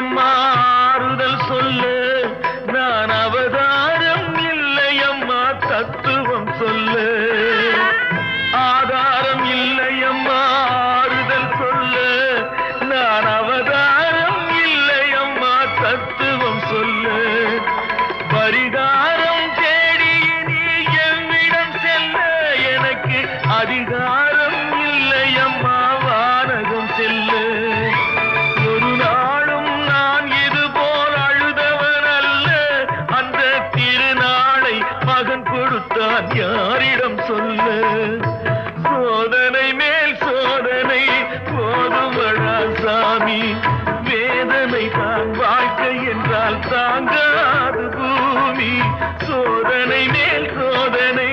இல்லையம்மா ஆறுதல் சொல்லு நான் அவதாரம் இல்லையம்மா தத்துவம் சொல்லு ஆதாரம் இல்லையம்மா ஆறுதல் சொல்லு நான் அவதாரம் இல்லையம்மா தத்துவம் சொல்லு பரிகாரம் தேடி நீ என்னிடம் செல்ல எனக்கு அதிகாரம் இல்லையம்மா வானகம் செல்லு ஒரு நாளும் நான் இது போல் அழுதவன் அல்ல அந்த திருநாளை மகன் கொடுத்தான் யாரிடம் சொல்லு சோதனை மேல் சோதனை போதுமடா சாமி வேதனை தான் வாழ்க்கை என்றால் தாங்காது பூமி சோதனை மேல் சோதனை